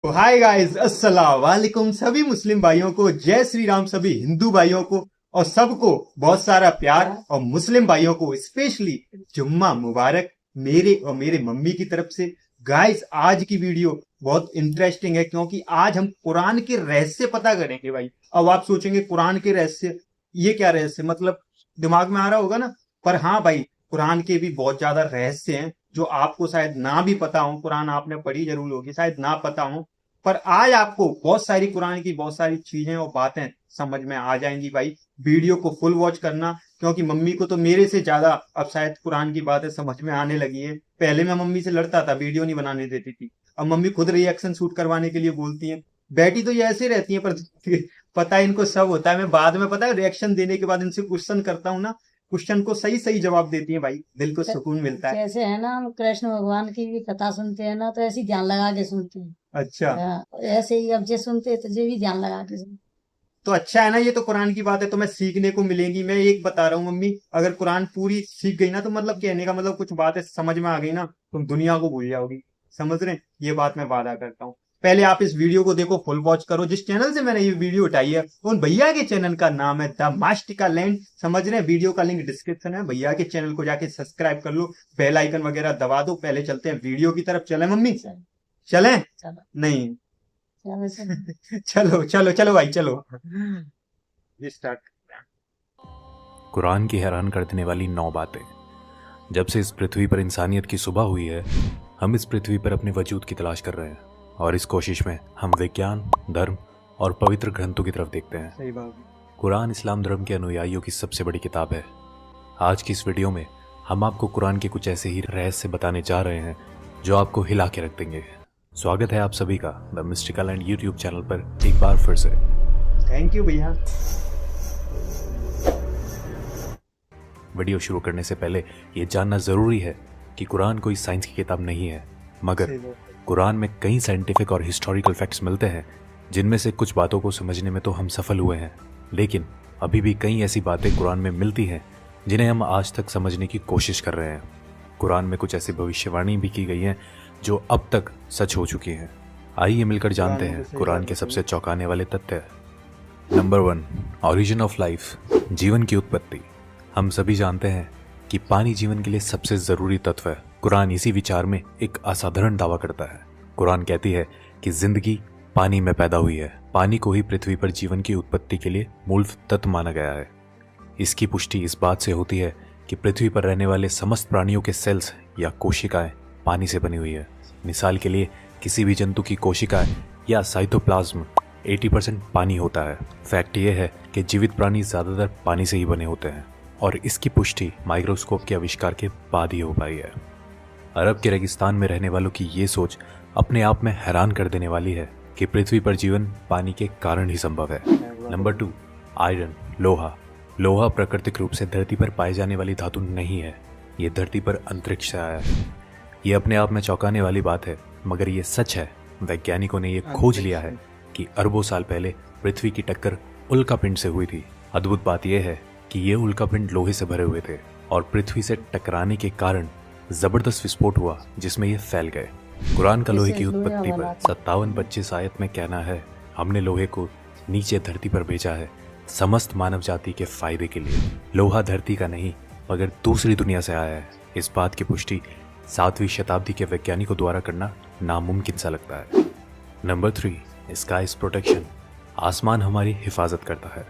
तो hi guys, अस्सलाम वालेकुम सभी मुस्लिम भाइयों को, जय श्री राम सभी हिंदू भाइयों को, और सबको बहुत सारा प्यार, और मुस्लिम भाइयों को स्पेशली जुम्मा मुबारक मेरे और मेरे मम्मी की तरफ से। गाइस, आज की वीडियो बहुत इंटरेस्टिंग है क्योंकि आज हम कुरान के रहस्य पता करेंगे भाई। अब आप सोचेंगे कुरान के रहस्य, ये क्या रहस्य, मतलब दिमाग में आ रहा होगा ना। पर हाँ भाई, कुरान के भी बहुत ज्यादा रहस्य हैं जो आपको शायद ना भी पता हो। कुरान आपने पढ़ी जरूर होगी, शायद ना पता हो, पर आज आपको बहुत सारी कुरान की बहुत सारी चीजें और बातें समझ में आ जाएंगी भाई। वीडियो को फुल वॉच करना, क्योंकि मम्मी को तो मेरे से ज्यादा अब शायद कुरान की बातें समझ में आने लगी है। पहले मैं मम्मी से लड़ता था, वीडियो नहीं बनाने देती थी। अब मम्मी खुद रिएक्शन शूट करवाने के लिए बोलती है। बैठी तो ये ऐसे रहती है, पर पता है इनको सब होता है। मैं बाद में पता है रिएक्शन देने के बाद इनसे क्वेश्चन करता हूँ ना, क्वेश्चन को सही सही जवाब देती है भाई, दिल को सुकून मिलता है। जैसे है ना, हम कृष्ण भगवान की भी कथा सुनते हैं ना, तो ऐसे ही ध्यान लगा के सुनते हैं। अच्छा, हाँ, ऐसे ही अब जे सुनते हैं तो जे भी ध्यान लगा के सुनते तो अच्छा है ना, ये तो कुरान की बात है तो मैं सीखने को मिलेंगी। मैं एक बता रहा हूँ मम्मी, अगर कुरान पूरी सीख गई ना, तो मतलब कहने का मतलब कुछ बातें समझ में आ गई ना, तुम दुनिया को भूल जाओगी। समझ रहे हैं? ये बात मैं वादा करता हूँ। पहले आप इस वीडियो को देखो, फुल वॉच करो। जिस चैनल से मैंने ये वीडियो उठाई है उन भैया के चैनल का नाम है द मास्टिका लैंड। समझ रहे हैं? वीडियो का लिंक डिस्क्रिप्शन है, भैया के चैनल को जाके सब्सक्राइब कर लो, बेल आइकन वगैरह दबा दो। पहले चलते हैं वीडियो की तरफ। चले मम्मी? हैं। चलो चलें? चलो नहीं। चलो चलो। चलो चलो चलो भाई, चलो स्टार्ट। कुरान की हैरान कर देने वाली 9 बातें। जब से इस पृथ्वी पर इंसानियत की सुबह हुई है, हम इस पृथ्वी पर अपने वजूद की तलाश कर रहे हैं, और इस कोशिश में हम विज्ञान, धर्म और पवित्र ग्रंथों की तरफ देखते हैं। सही बात। कुरान इस्लाम धर्म के अनुयायियों की सबसे बड़ी किताब है। आज की इस वीडियो में हम आपको कुरान के कुछ ऐसे ही रहस्य बताने जा रहे हैं जो आपको हिला के रख देंगे। स्वागत है आप सभी का the mystical and YouTube channel पर एक बार फिर से। थैंक यू भैया। वीडियो शुरू करने से पहले ये जानना ज़रूरी है कि कुरान कोई साइंस की किताब नहीं है, मगर कुरान में कई साइंटिफिक और हिस्टोरिकल फैक्ट्स मिलते हैं जिनमें से कुछ बातों को समझने में तो हम सफल हुए हैं, लेकिन अभी भी कई ऐसी बातें कुरान में मिलती हैं जिन्हें हम आज तक समझने की कोशिश कर रहे हैं। कुरान में कुछ ऐसी भविष्यवाणी भी की गई हैं जो अब तक सच हो चुकी हैं। आइए मिलकर जानते हैं कुरान के सबसे चौंकाने वाले तथ्य। नंबर 1, ऑरिजिन ऑफ लाइफ, जीवन की उत्पत्ति। हम सभी जानते हैं कि पानी जीवन के लिए सबसे जरूरी तत्व है। कुरान इसी विचार में एक असाधारण दावा करता है। कुरान कहती है कि जिंदगी पानी में पैदा हुई है। पानी को ही पृथ्वी पर जीवन की उत्पत्ति के लिए मूल तत्व माना गया है। इसकी पुष्टि इस बात से होती है कि पृथ्वी पर रहने वाले समस्त प्राणियों के सेल्स या कोशिकाएं पानी से बनी हुई है। मिसाल के लिए किसी भी जंतु की कोशिकाएं या साइटोप्लाज्म 80% पानी होता है। फैक्ट ये है कि जीवित प्राणी ज्यादातर पानी से ही बने होते हैं, और इसकी पुष्टि माइक्रोस्कोप के आविष्कार के बाद ही हो पाई है। अरब के रेगिस्तान में रहने वालों की ये सोच अपने आप में हैरान कर देने वाली है कि पृथ्वी पर जीवन पानी के कारण ही संभव है। नंबर 2, आयरन, लोहा। लोहा प्राकृतिक रूप से धरती पर पाई जाने वाली धातु नहीं है, ये धरती पर अंतरिक्ष से आया है। ये अपने आप में चौंकाने वाली बात है, मगर ये सच है। वैज्ञानिकों ने यह खोज लिया है कि अरबों साल पहले पृथ्वी की टक्कर उल्कापिंड से हुई थी। अद्भुत बात यह है कि ये उल्कापिंड लोहे से भरे हुए थे, और पृथ्वी से टकराने के कारण जबरदस्त विस्फोट हुआ जिसमें ये फैल गए। कुरान का लोहे की उत्पत्ति पर 57-25 आयत में कहना है, हमने लोहे को नीचे धरती पर भेजा है समस्त मानव जाति के फायदे के लिए। लोहा धरती का नहीं मगर दूसरी दुनिया से आया है। इस बात की पुष्टि 7वीं शताब्दी के वैज्ञानिकों द्वारा करना नामुमकिन सा लगता है। Number 3, skies protection. आसमान हमारी हिफाजत करता है।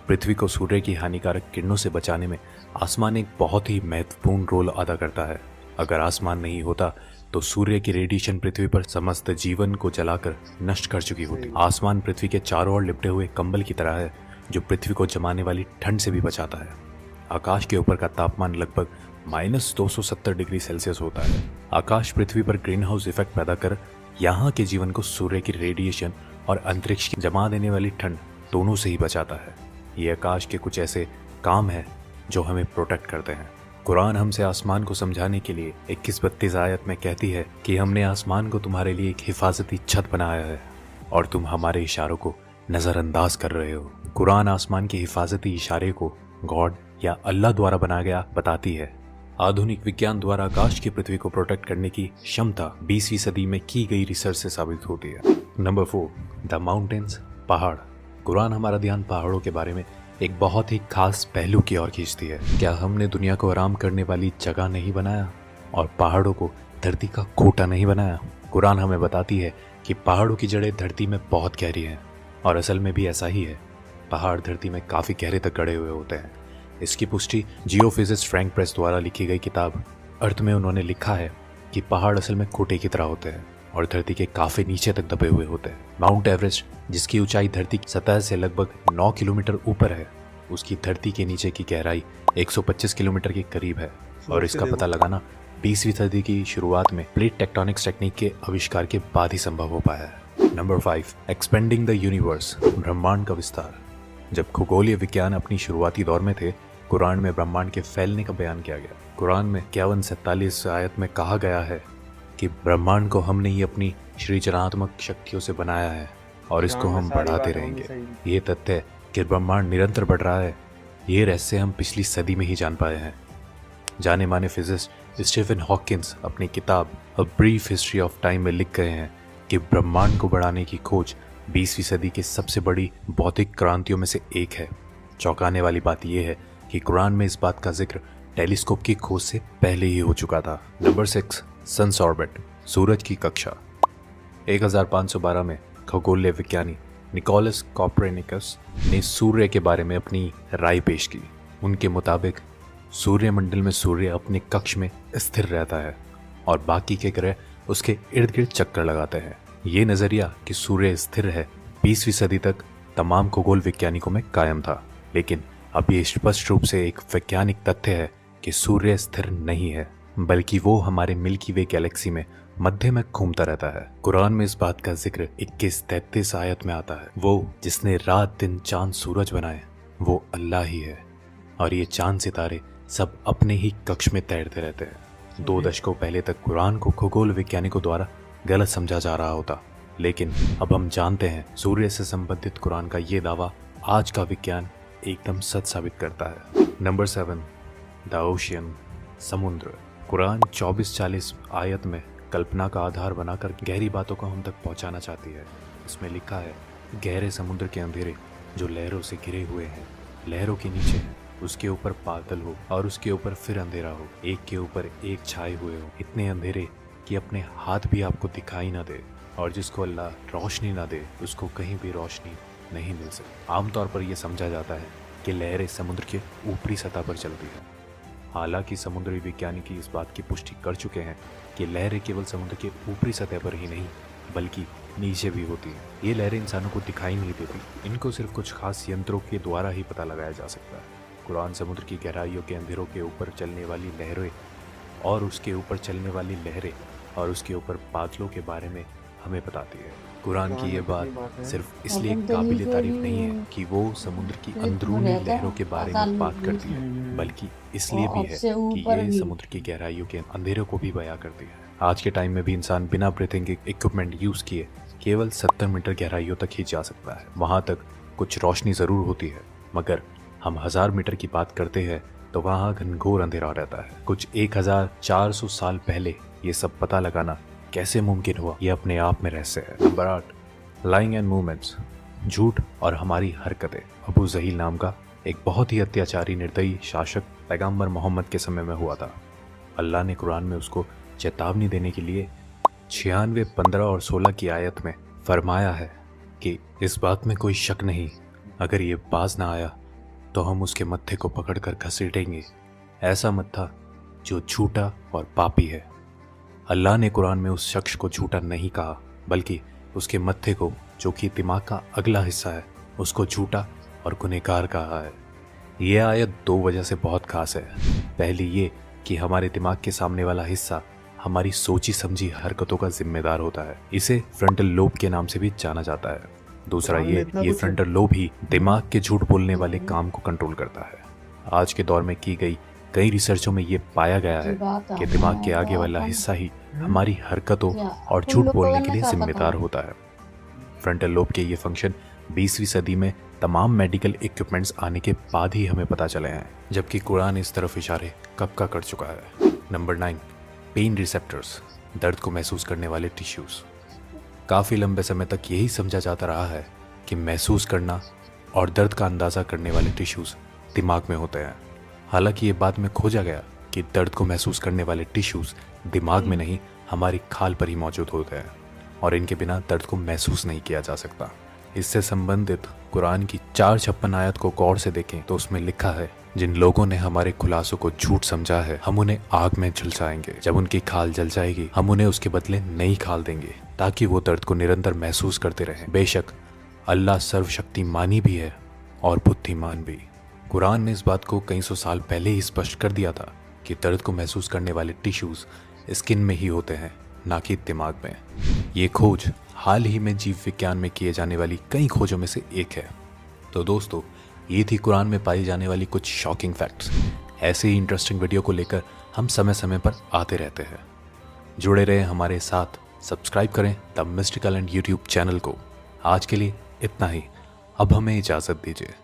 पृथ्वी को सूर्य की हानिकारक किरणों से बचाने में आसमान एक बहुत ही महत्वपूर्ण रोल अदा करता है। अगर आसमान नहीं होता तो सूर्य की रेडिएशन पृथ्वी पर समस्त जीवन को जलाकर नष्ट कर चुकी होती। आसमान पृथ्वी के चारों ओर लिपटे हुए कंबल की तरह है जो पृथ्वी को जमाने वाली ठंड से भी बचाता है। आकाश के ऊपर का तापमान लगभग -270 डिग्री सेल्सियस होता है। आकाश पृथ्वी पर ग्रीन हाउस इफेक्ट पैदा कर यहाँ के जीवन को सूर्य की रेडिएशन और अंतरिक्ष की जमा देने वाली ठंड दोनों से ही बचाता है। ये आकाश के कुछ ऐसे काम हैं जो हमें प्रोटेक्ट करते हैं। कुरान हमसे आसमान को समझाने के लिए 21-32 आयत में कहती है कि हमने आसमान को तुम्हारे लिए एक हिफाजती छत बनाया है और तुम हमारे इशारों को नजरअंदाज कर रहे हो। कुरान आसमान के हिफाजती इशारे को गॉड या अल्लाह द्वारा बनाया गया बताती है। आधुनिक विज्ञान द्वारा आकाश की पृथ्वी को प्रोटेक्ट करने की क्षमता 20वीं सदी में की गई रिसर्च से साबित होती है। नंबर 4, द माउंटेन्स, पहाड़। कुरान हमारा ध्यान पहाड़ों के बारे में एक बहुत ही खास पहलू की ओर खींचती है। क्या हमने दुनिया को आराम करने वाली जगह नहीं बनाया और पहाड़ों को धरती का खूंटा नहीं बनाया? कुरान हमें बताती है कि पहाड़ों की जड़ें धरती में बहुत गहरी हैं, और असल में भी ऐसा ही है। पहाड़ धरती में काफ़ी गहरे तक गड़े हुए होते हैं। इसकी पुष्टि जियोफिजिस्ट फ्रैंक प्रेस द्वारा लिखी गई किताब अर्थ में उन्होंने लिखा है कि पहाड़ असल में खूंटे की तरह होते हैं और धरती के काफ़ी नीचे तक दबे हुए होते हैं। माउंट एवरेस्ट, जिसकी ऊंचाई धरती की सतह से लगभग 9 किलोमीटर ऊपर है, उसकी धरती के नीचे की गहराई 125 किलोमीटर के करीब है, और इसका पता लगाना 20वीं सदी की शुरुआत में प्लेट टेक्टोनिक्स टेक्निक के आविष्कार के बाद ही संभव हो पाया है। नंबर 5, एक्सपेंडिंग द यूनिवर्स, ब्रह्मांड का विस्तार। जब खगोलीय विज्ञान अपनी शुरुआती दौर में थे, कुरान में ब्रह्मांड के फैलने का बयान किया गया। कुरान में 51-47 आयत में कहा गया है कि ब्रह्मांड को हमने ही अपनी सृजनात्मक शक्तियों से बनाया है और इसको हम बढ़ाते रहेंगे। ये तथ्य कि ब्रह्मांड निरंतर बढ़ रहा है, ये रहस्य हम पिछली सदी में ही जान पाए हैं। जाने माने फिजिस्ट स्टीफन हॉकिंस अपनी किताब a brief history of time में लिख गए हैं कि ब्रह्मांड को बढ़ाने की खोज 20वीं सदी की सबसे बड़ी भौतिक क्रांतियों में से एक है। चौंकाने वाली बात यह है कि कुरान में इस बात का जिक्र टेलीस्कोप की खोज से पहले ही हो चुका था। नंबर 6, सन्स ऑर्बिट, सूरज की कक्षा। 1512 में खगोलीय विज्ञानी निकोलस कॉपरनिकस ने सूर्य के बारे में अपनी राय पेश की। उनके मुताबिक सूर्यमंडल में सूर्य अपने कक्ष में स्थिर रहता है और बाकी के ग्रह उसके इर्द गिर्द चक्कर लगाते हैं। ये नजरिया कि सूर्य स्थिर है 20वीं सदी तक तमाम खगोल वैज्ञानिकों में कायम था, लेकिन अब ये स्पष्ट रूप से एक वैज्ञानिक तथ्य है कि सूर्य स्थिर नहीं है, बल्कि वो हमारे मिल्की वे गैलेक्सी में मध्य में घूमता रहता है। कुरान में इस बात का जिक्र 21-33 आयत में आता है। वो जिसने रात दिन चांद सूरज बनाए वो अल्लाह ही है, और ये चांद सितारे सब अपने ही कक्ष में तैरते रहते हैं। 2 दशकों पहले तक कुरान को खगोल वैज्ञानिकों द्वारा गलत समझा जा रहा होता, लेकिन अब हम जानते हैं सूर्य से संबंधित कुरान का ये दावा आज का विज्ञान एकदम सच साबित करता है। नंबर 7, द ओशियन, समुद्र। कुरान 24-40 आयत में कल्पना का आधार बनाकर गहरी बातों को हम तक पहुंचाना चाहती है। इसमें लिखा है, गहरे समुद्र के अंधेरे जो लहरों से घिरे हुए हैं, लहरों के नीचे हैं, उसके ऊपर बादल हो और उसके ऊपर फिर अंधेरा हो, एक के ऊपर एक छाए हुए हो, इतने अंधेरे कि अपने हाथ भी आपको दिखाई ना दे, और जिसको अल्लाह रोशनी ना दे उसको कहीं भी रोशनी नहीं मिल सकती। आमतौर पर यह समझा जाता है कि लहरें समुद्र के ऊपरी सतह पर चलती हैं। हालांकि समुद्री विज्ञानिकी इस बात की पुष्टि कर चुके हैं कि लहरें केवल समुद्र के ऊपरी सतह पर ही नहीं बल्कि नीचे भी होती हैं। ये लहरें इंसानों को दिखाई नहीं देती, इनको सिर्फ कुछ खास यंत्रों के द्वारा ही पता लगाया जा सकता है। कुरान समुद्र की गहराइयों के अंधेरों के ऊपर चलने वाली लहरें और उसके ऊपर चलने वाली लहरें और उसके ऊपर बादलों के बारे में हमें बताती है। कुरान की ये बात सिर्फ इसलिए काबिल तारीफ नहीं है कि वो समुद्र की अंदरूनी लहरों के बारे में बात करती है, बल्कि इसलिए भी है कि ये समुद्र की गहराइयों के अंधेरों को भी बयां करती है। आज के टाइम में भी इंसान बिना ब्रीथिंग इक्विपमेंट यूज किए केवल 70 मीटर गहराइयों तक ही जा सकता है। वहां तक कुछ रोशनी जरूर होती है, मगर हम 1000 मीटर की बात करते हैं तो वहां घनघोर अंधेरा रहता है। कुछ 1400 साल पहले ये सब पता लगाना कैसे मुमकिन हुआ, ये अपने आप में रहस्य है। नंबर 8, लाइंग एंड मूवमेंट्स, झूठ और हमारी हरकतें। अबू जहील नाम का एक बहुत ही अत्याचारी निर्दयी शासक पैगंबर मोहम्मद के समय में हुआ था। अल्लाह ने कुरान में उसको चेतावनी देने के लिए 96, 15 और 16 की आयत में फरमाया है कि इस बात में कोई शक नहीं, अगर ये बाज ना आया तो हम उसके मत्थे को पकड़कर घसीटेंगे, ऐसा मत्था जो झूठा और पापी है। अल्लाह ने कुरान में उस शख्स को झूठा नहीं कहा, बल्कि उसके मत्थे को, जो कि दिमाग का अगला हिस्सा है, उसको झूठा और गुनहगार कहा है। यह आयत 2 वजह से बहुत खास है। पहली ये कि हमारे दिमाग के सामने वाला हिस्सा हमारी सोची समझी हरकतों का जिम्मेदार होता है। इसे फ्रंटल लोब के नाम से भी जाना जाता है। दूसरा ये फ्रंटल लोब ही दिमाग के झूठ बोलने वाले काम को कंट्रोल करता है। आज के दौर में की गई कई रिसर्चों में ये पाया गया है कि दिमाग के आगे वाला हिस्सा ही हमारी हरकतों और झूठ बोलने के लिए जिम्मेदार होता है। फ्रंटल लोब के ये फंक्शन 20वीं सदी में तमाम मेडिकल इक्विपमेंट्स आने के बाद ही हमें पता चले हैं, जबकि कुरान इस तरफ इशारे कब का कर चुका है। नंबर 9, पेन रिसेप्टर्स, दर्द को महसूस करने वाले टिश्यूज। काफ़ी लंबे समय तक यही समझा जाता रहा है कि महसूस करना और दर्द का अंदाज़ा करने वाले टिश्यूज़ दिमाग में होते हैं। हालांकि ये बाद में खोजा गया कि दर्द को महसूस करने वाले टिश्यूज़ दिमाग में नहीं, हमारी खाल पर ही मौजूद होते हैं और इनके बिना दर्द को महसूस नहीं किया जा सकता। इससे संबंधित कुरान की 456 आयत को गौर से देखें तो उसमें लिखा है, जिन लोगों ने हमारे खुलासों को झूठ समझा है, हम उन्हें आग में झुलसाएंगे। जब उनकी खाल जल जाएगी, हम उन्हें उसके बदले नई खाल देंगे ताकि वो दर्द को निरंतर महसूस करते रहें। बेशक अल्लाह सर्वशक्तिमानी भी है और बुद्धिमान भी। कुरान ने इस बात को कई सौ साल पहले ही स्पष्ट कर दिया था कि दर्द को महसूस करने वाले टिश्यूज स्किन में ही होते हैं, ना कि दिमाग में। ये खोज हाल ही में जीव विज्ञान में किए जाने वाली कई खोजों में से एक है। तो दोस्तों, ये थी कुरान में पाई जाने वाली कुछ शॉकिंग फैक्ट्स। ऐसे ही इंटरेस्टिंग वीडियो को लेकर हम समय समय पर आते रहते हैं। जुड़े रहें हमारे साथ, सब्सक्राइब करें the mystical and YouTube channel को। आज के लिए इतना ही, अब हमें इजाज़त दीजिए।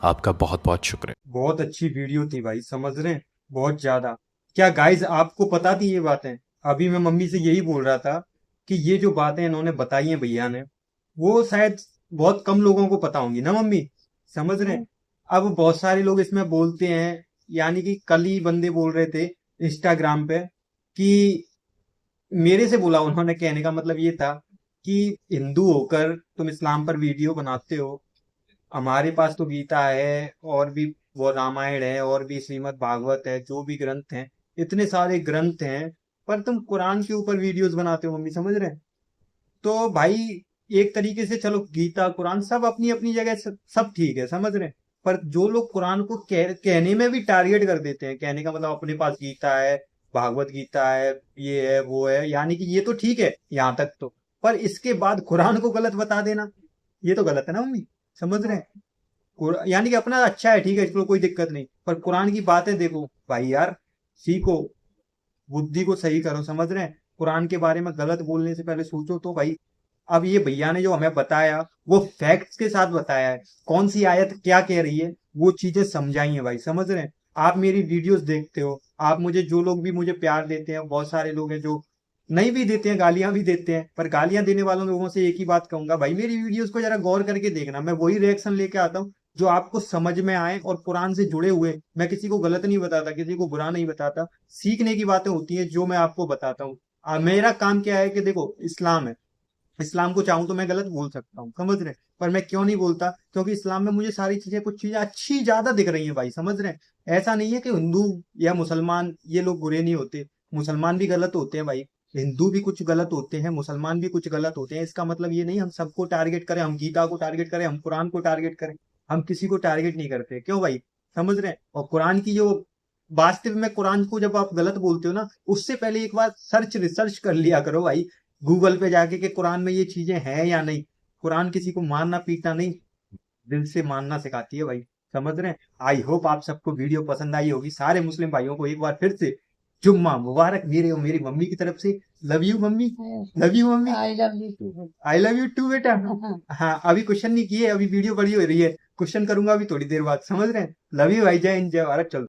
आपका बहुत बहुत शुक्रिया। बहुत अच्छी वीडियो थी भाई, समझ रहे हैं, बहुत ज्यादा। क्या गाइज आपको पता थी ये बातें? अभी मैं मम्मी से यही बोल रहा था कि ये जो बातें इन्होंने बताई हैं भैया ने, वो शायद बहुत कम लोगों को पता होंगी ना मम्मी, समझ रहे हैं। अब बहुत सारे लोग इसमें बोलते हैं, यानी कि कल ही बंदे बोल रहे थे इंस्टाग्राम पे कि मेरे से बोला उन्होंने, कहने का मतलब ये था कि हिंदू होकर तुम इस्लाम पर वीडियो बनाते हो, हमारे पास तो गीता है और भी वो रामायण है और भी श्रीमद् भागवत है, जो भी ग्रंथ हैं, इतने सारे ग्रंथ हैं, पर तुम कुरान के ऊपर वीडियोस बनाते हो मम्मी, समझ रहे हैं। तो भाई एक तरीके से चलो गीता कुरान सब अपनी अपनी जगह सब ठीक है, समझ रहे हैं। पर जो लोग कुरान को कहने में भी टारगेट कर देते हैं, कहने का मतलब अपने पास गीता है, भागवत गीता है, ये है वो है, यानी कि ये तो ठीक है यहाँ तक तो, पर इसके बाद कुरान को गलत बता देना, ये तो गलत है ना मम्मी, समझ रहे हैं। यानी कि अपना अच्छा है, ठीक है, इसको कोई दिक्कत नहीं, पर कुरान की बातें देखो भाई यार, सीखो, बुद्धि को सही करो, समझ रहे हैं। कुरान के बारे में गलत बोलने से पहले सोचो तो भाई। अब ये भैया ने जो हमें बताया वो फैक्ट्स के साथ बताया है, कौन सी आयत क्या कह रही है वो चीजें समझाई है भाई, समझ रहे हैं। आप मेरी वीडियोस देखते हो, आप मुझे, जो लोग भी मुझे प्यार देते हैं, बहुत सारे लोग हैं जो नहीं भी देते हैं, गालियां भी देते हैं, पर गालियां देने वालों लोगों से एक ही बात कहूंगा, भाई मेरी वीडियोस को जरा गौर करके देखना, मैं वही रिएक्शन लेके आता हूँ जो आपको समझ में आए और कुरान से जुड़े हुए। मैं किसी को गलत नहीं बताता, किसी को बुरा नहीं बताता, सीखने की बातें होती हैं जो मैं आपको बताता हूँ। मेरा काम क्या है कि देखो इस्लाम है, इस्लाम को चाहूं तो मैं गलत बोल सकता हूँ, समझ रहे हैं, पर मैं क्यों नहीं बोलता, क्योंकि इस्लाम में मुझे सारी चीजें, कुछ चीजें अच्छी ज्यादा दिख रही हैं भाई, समझ रहे हैं। ऐसा नहीं है कि हिंदू या मुसलमान ये लोग बुरे नहीं होते, मुसलमान भी गलत होते हैं भाई, हिंदू भी कुछ गलत होते हैं, मुसलमान भी कुछ गलत होते हैं। इसका मतलब ये नहीं हम सबको टारगेट करें, हम गीता को टारगेट करें, हम कुरान को टारगेट करें, हम किसी को टारगेट नहीं करते, क्यों भाई, समझ रहे हैं। और कुरान की जो वास्तव में, कुरान को जब आप गलत बोलते हो ना, उससे पहले एक बार रिसर्च कर लिया करो भाई, गूगल पे जाके कि कुरान में ये चीजें हैं या नहीं। कुरान किसी को मारना पीटना नहीं, दिल से मानना सिखाती है भाई, समझ रहे हैं। आई होप आप सबको वीडियो पसंद आई होगी। सारे मुस्लिम भाइयों को एक बार फिर से जुम्मा मुबारक मेरे और मेरी मम्मी की तरफ से। Love you mummy, love you mummy, I love you too. I love you too बेटा। हाँ अभी क्वेश्चन नहीं किए, अभी वीडियो बड़ी हो रही है, क्वेश्चन करूंगा अभी थोड़ी देर बाद, समझ रहे हैं। लव यू भाई, जय हिंद, जय भारत। चलो।